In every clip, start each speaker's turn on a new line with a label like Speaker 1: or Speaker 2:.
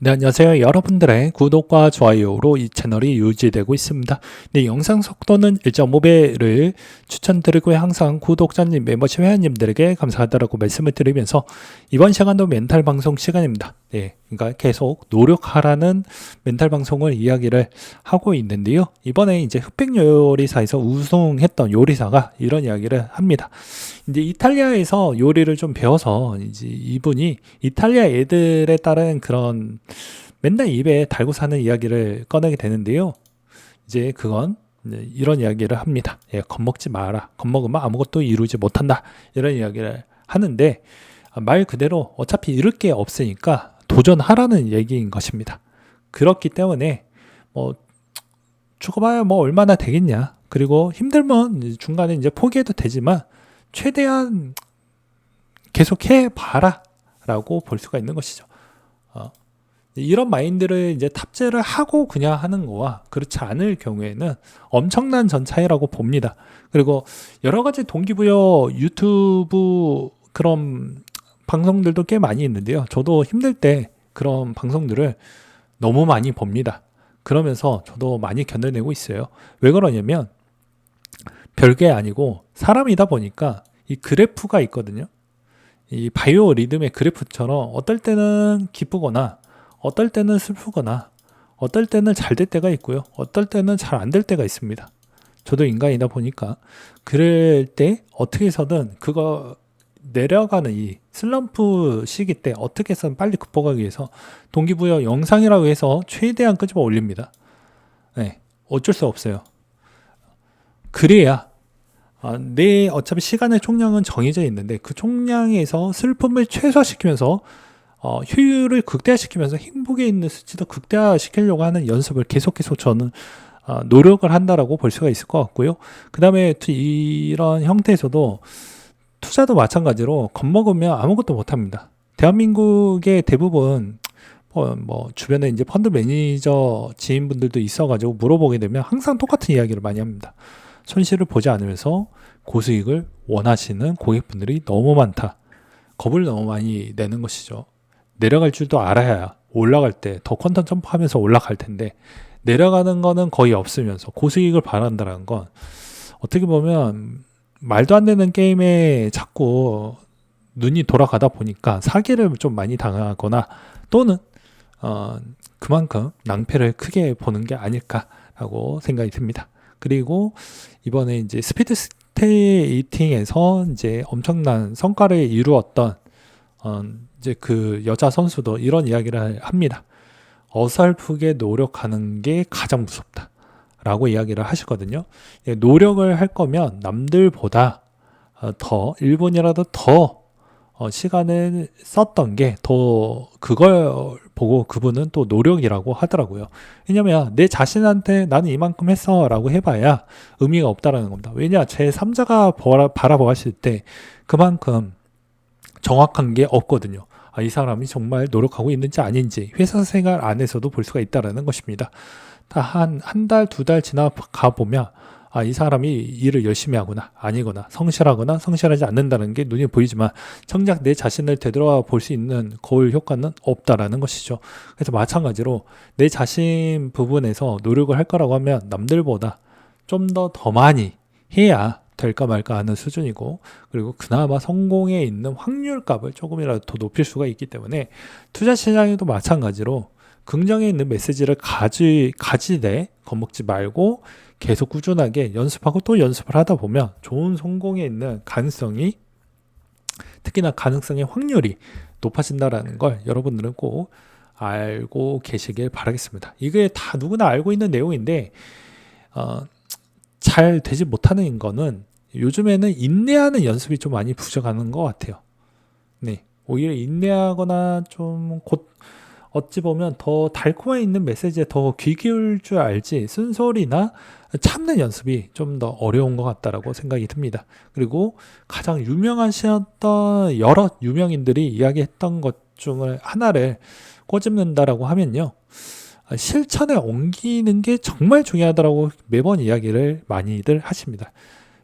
Speaker 1: 네, 안녕하세요. 여러분들의 구독과 좋아요로 이 채널이 유지되고 있습니다. 네, 영상 속도는 1.5배를 추천드리고 항상 구독자님, 멤버십 회원님들에게 감사하다라고 말씀을 드리면서 이번 시간도 멘탈 방송 시간입니다. 네, 그러니까 계속 노력하라는 멘탈 방송을 이야기를 하고 있는데요. 이번에 이제 흑백 요리사에서 우승했던 요리사가 이런 이야기를 합니다. 이제 이탈리아에서 요리를 좀 배워서 이제 이분이 이탈리아 애들에 따른 그런 맨날 입에 달고 사는 이야기를 꺼내게 되는데요. 이제 그건 이제 이런 이야기를 합니다. 예, 겁먹지 마라. 겁먹으면 아무것도 이루지 못한다. 이런 이야기를 하는데 말 그대로 어차피 이룰 게 없으니까 도전하라는 얘기인 것입니다. 그렇기 때문에 뭐 죽어봐야 뭐 얼마나 되겠냐. 그리고 힘들면 중간에 이제 포기해도 되지만 최대한 계속해 봐라 라고 볼 수가 있는 것이죠. 이런 마인드를 이제 탑재를 하고 그냥 하는 거와 그렇지 않을 경우에는 엄청난 전 차이라고 봅니다. 그리고 여러 가지 동기부여 유튜브 그런 방송들도 꽤 많이 있는데요. 저도 힘들 때 그런 방송들을 너무 많이 봅니다. 그러면서 저도 많이 견뎌내고 있어요. 왜 그러냐면 별게 아니고 사람이다 보니까 이 그래프가 있거든요. 이 바이오 리듬의 그래프처럼 어떨 때는 기쁘거나 어떨 때는 슬프거나 어떨 때는 잘 될 때가 있고요. 어떨 때는 잘 안 될 때가 있습니다. 저도 인간이다 보니까 그럴 때 어떻게 해서든 그거 내려가는 이 슬럼프 시기 때 어떻게 해서든 빨리 극복하기 위해서 동기부여 영상이라고 해서 최대한 끄집어 올립니다. 네, 어쩔 수 없어요. 그래야 내 어차피 시간의 총량은 정해져 있는데 그 총량에서 슬픔을 최소화시키면서 효율을 극대화시키면서 행복에 있는 수치도 극대화시키려고 하는 연습을 계속 저는 노력을 한다라고 볼 수가 있을 것 같고요. 그 다음에 이런 형태에서도 투자도 마찬가지로 겁먹으면 아무것도 못합니다. 대한민국의 대부분 뭐 주변에 이제 펀드 매니저 지인분들도 있어가지고 물어보게 되면 항상 똑같은 이야기를 많이 합니다. 손실을 보지 않으면서 고수익을 원하시는 고객분들이 너무 많다. 겁을 너무 많이 내는 것이죠. 내려갈 줄도 알아야 올라갈 때 더 퀀텀 점프하면서 올라갈 텐데 내려가는 거는 거의 없으면서 고수익을 바란다는 건 어떻게 보면 말도 안 되는 게임에 자꾸 눈이 돌아가다 보니까 사기를 좀 많이 당하거나 또는 그만큼 낭패를 크게 보는 게 아닐까라고 생각이 듭니다. 그리고 이번에 이제 스피드 스케이팅에서 이제 엄청난 성과를 이루었던 이제 그 여자 선수도 이런 이야기를 합니다. 어설프게 노력하는 게 가장 무섭다 라고 이야기를 하시거든요. 노력을 할 거면 남들보다 더 1분이라도 더 시간을 썼던 게 더 그걸 보고 그분은 또 노력이라고 하더라고요. 왜냐면 내 자신한테 나는 이만큼 했어 라고 해봐야 의미가 없다라는 겁니다. 왜냐 제3자가 바라보았을 때 그만큼 정확한 게 없거든요. 이 사람이 정말 노력하고 있는지 아닌지 회사 생활 안에서도 볼 수가 있다라는 것입니다. 한 달, 2달 지나가 보면 이 사람이 일을 열심히 하거나 아니거나 성실하거나 성실하지 않는다는 게 눈에 보이지만 정작 내 자신을 되돌아 볼 수 있는 거울 효과는 없다라는 것이죠. 그래서 마찬가지로 내 자신 부분에서 노력을 할 거라고 하면 남들보다 좀 더 많이 해야 될까 말까 하는 수준이고 그리고 그나마 성공에 있는 확률값을 조금이라도 더 높일 수가 있기 때문에 투자 시장에도 마찬가지로 긍정에 있는 메시지를 가지되 겁먹지 말고 계속 꾸준하게 연습하고 또 연습을 하다 보면 좋은 성공에 있는 가능성이 특히나 가능성의 확률이 높아진다라는 걸 여러분들은 꼭 알고 계시길 바라겠습니다. 이게 다 누구나 알고 있는 내용인데 잘 되지 못하는 거는 요즘에는 인내하는 연습이 좀 많이 부족하는 것 같아요. 네, 오히려 인내하거나 좀 어찌 보면 더 달콤한 있는 메시지에 더 귀 기울 줄 알지 쓴소리나 참는 연습이 좀 더 어려운 것 같다라고 생각이 듭니다. 그리고 가장 유명하셨던 여러 유명인들이 이야기했던 것 중을 하나를 꼬집는다라고 하면요. 실천에 옮기는 게 정말 중요하다라고 매번 이야기를 많이들 하십니다.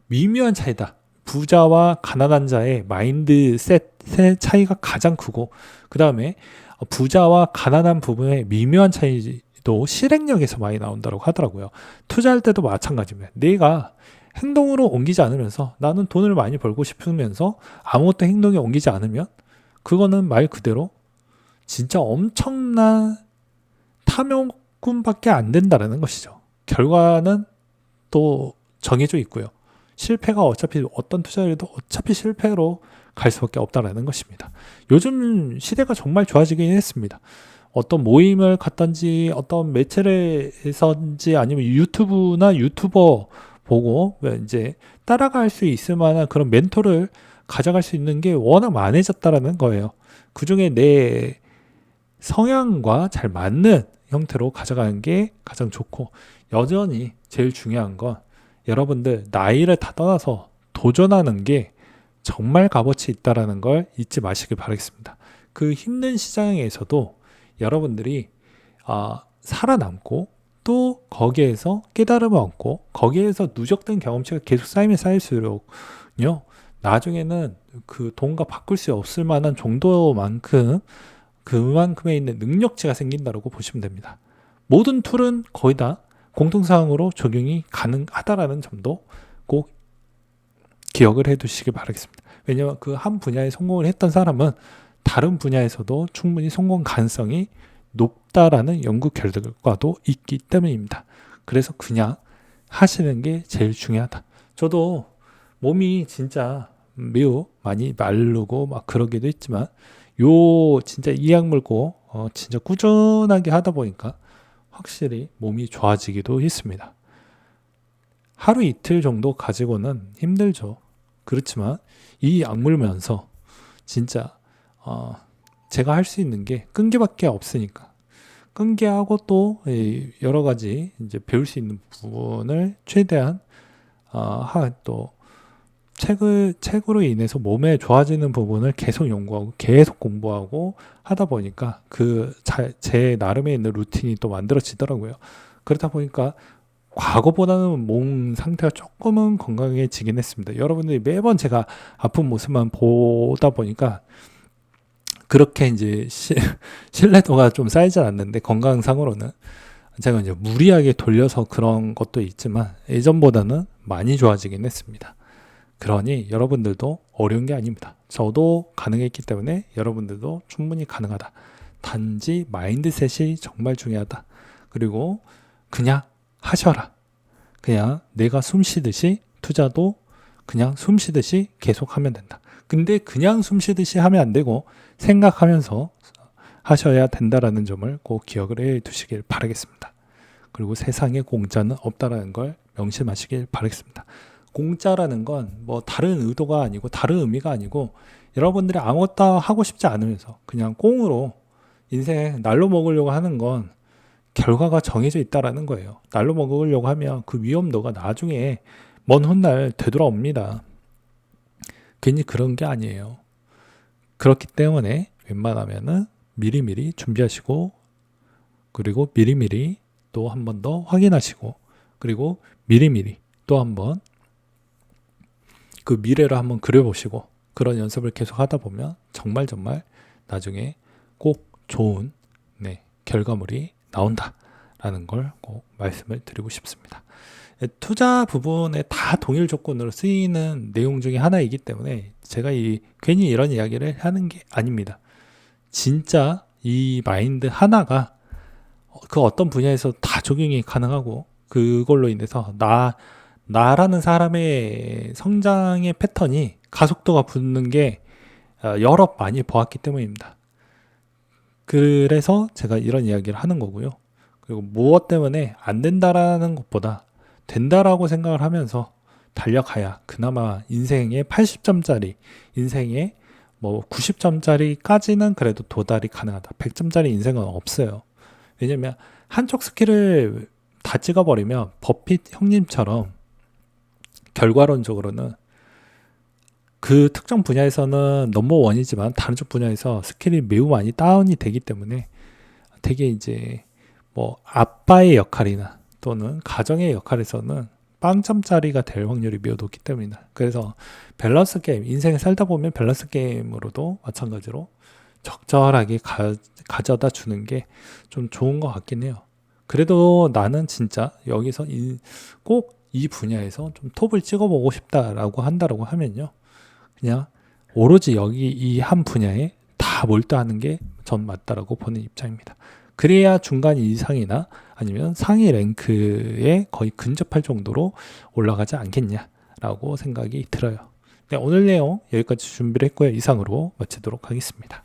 Speaker 1: 미묘한 차이다. 부자와 가난한 자의 마인드셋의 차이가 가장 크고 그 다음에 부자와 가난한 부분의 미묘한 차이도 실행력에서 많이 나온다고 하더라고요. 투자할 때도 마찬가지입니다. 내가 행동으로 옮기지 않으면서 나는 돈을 많이 벌고 싶으면서 아무것도 행동에 옮기지 않으면 그거는 말 그대로 진짜 엄청난 탐욕꾼밖에 안 된다는 것이죠. 결과는 또 정해져 있고요. 실패가 어차피 어떤 투자를 해도 어차피 실패로 갈 수밖에 없다는 것입니다. 요즘 시대가 정말 좋아지긴 했습니다. 어떤 모임을 갔던지 어떤 매체를 해서인지 아니면 유튜브나 유튜버 보고 이제 따라갈 수 있을 만한 그런 멘토를 가져갈 수 있는 게 워낙 많아졌다라는 거예요. 그중에 내 성향과 잘 맞는 형태로 가져가는 게 가장 좋고, 여전히 제일 중요한 건 여러분들 나이를 다 떠나서 도전하는 게 정말 값어치 있다라는 걸 잊지 마시길 바라겠습니다. 그 힘든 시장에서도 여러분들이 살아남고 또 거기에서 깨달음을 얻고 거기에서 누적된 경험치가 계속 쌓이면 쌓일수록요, 나중에는 그 돈과 바꿀 수 없을 만한 정도만큼 그만큼에 있는 능력치가 생긴다고 보시면 됩니다. 모든 툴은 거의 다 공통사항으로 적용이 가능하다라는 점도 꼭 기억을 해 두시기 바라겠습니다. 왜냐하면 그 한 분야에 성공을 했던 사람은 다른 분야에서도 충분히 성공 가능성이 높다라는 연구 결과도 있기 때문입니다. 그래서 그냥 하시는 게 제일 중요하다. 저도 몸이 진짜 매우 많이 마르고 막 그러기도 했지만 진짜 이 약 물고 진짜 꾸준하게 하다 보니까 확실히 몸이 좋아지기도 했습니다. 하루 이틀 정도 가지고는 힘들죠. 그렇지만 이 약 물면서 진짜 제가 할 수 있는 게 끈기밖에 없으니까 끈기하고 또 여러 가지 이제 배울 수 있는 부분을 최대한 또 책으로 인해서 몸에 좋아지는 부분을 계속 연구하고 계속 공부하고 하다 보니까 제 나름에 있는 루틴이 또 만들어지더라고요. 그렇다 보니까 과거보다는 몸 상태가 조금은 건강해지긴 했습니다. 여러분들이 매번 제가 아픈 모습만 보다 보니까 그렇게 이제 신뢰도가 좀 쌓이지 않는데, 건강상으로는 제가 이제 무리하게 돌려서 그런 것도 있지만 예전보다는 많이 좋아지긴 했습니다. 그러니 여러분들도 어려운 게 아닙니다. 저도 가능했기 때문에 여러분들도 충분히 가능하다. 단지 마인드셋이 정말 중요하다. 그리고 그냥 하셔라. 그냥 내가 숨 쉬듯이 투자도 그냥 숨 쉬듯이 계속 하면 된다. 근데 그냥 숨 쉬듯이 하면 안 되고 생각하면서 하셔야 된다라는 점을 꼭 기억을 해 두시길 바라겠습니다. 그리고 세상에 공짜는 없다라는 걸 명심하시길 바라겠습니다. 공짜라는 건 뭐 다른 의도가 아니고 다른 의미가 아니고 여러분들이 아무것도 하고 싶지 않으면서 그냥 꽁으로 인생 날로 먹으려고 하는 건 결과가 정해져 있다라는 거예요. 날로 먹으려고 하면 그 위험도가 나중에 먼 훗날 되돌아옵니다. 괜히 그런 게 아니에요. 그렇기 때문에 웬만하면은 미리미리 준비하시고, 그리고 미리미리 또 한 번 더 확인하시고, 그리고 미리미리 또 한 번 그 미래를 한번 그려보시고, 그런 연습을 계속 하다 보면 정말 나중에 꼭 좋은 결과물이 나온다라는 걸 꼭 말씀을 드리고 싶습니다. 투자 부분에 다 동일 조건으로 쓰이는 내용 중에 하나이기 때문에 제가 괜히 이런 이야기를 하는 게 아닙니다. 진짜 이 마인드 하나가 그 어떤 분야에서 다 적용이 가능하고, 그걸로 인해서 나라는 사람의 성장의 패턴이 가속도가 붙는 게 여러 많이 보았기 때문입니다. 그래서 제가 이런 이야기를 하는 거고요. 그리고 무엇 때문에 안 된다라는 것보다 된다라고 생각을 하면서 달려가야 그나마 인생의 80점짜리, 인생의 뭐 90점짜리까지는 그래도 도달이 가능하다. 100점짜리 인생은 없어요. 왜냐면 한쪽 스킬을 다 찍어버리면 버핏 형님처럼 결과론적으로는 그 특정 분야에서는 넘버원이지만 다른 쪽 분야에서 스킬이 매우 많이 다운이 되기 때문에 되게 이제 뭐 아빠의 역할이나 또는 가정의 역할에서는 빵점짜리가 될 확률이 매우 높기 때문이다. 그래서 밸런스 게임, 인생을 살다 보면 밸런스 게임으로도 마찬가지로 적절하게 가져다 주는 게 좀 좋은 것 같긴 해요. 그래도 나는 진짜 여기서 꼭 이 분야에서 좀 톱을 찍어보고 싶다라고 한다라고 하면요. 그냥 오로지 여기 이 한 분야에 다 몰두하는 게 전 맞다라고 보는 입장입니다. 그래야 중간 이상이나 아니면 상위 랭크에 거의 근접할 정도로 올라가지 않겠냐라고 생각이 들어요. 네, 오늘 내용 여기까지 준비를 했고요. 이상으로 마치도록 하겠습니다.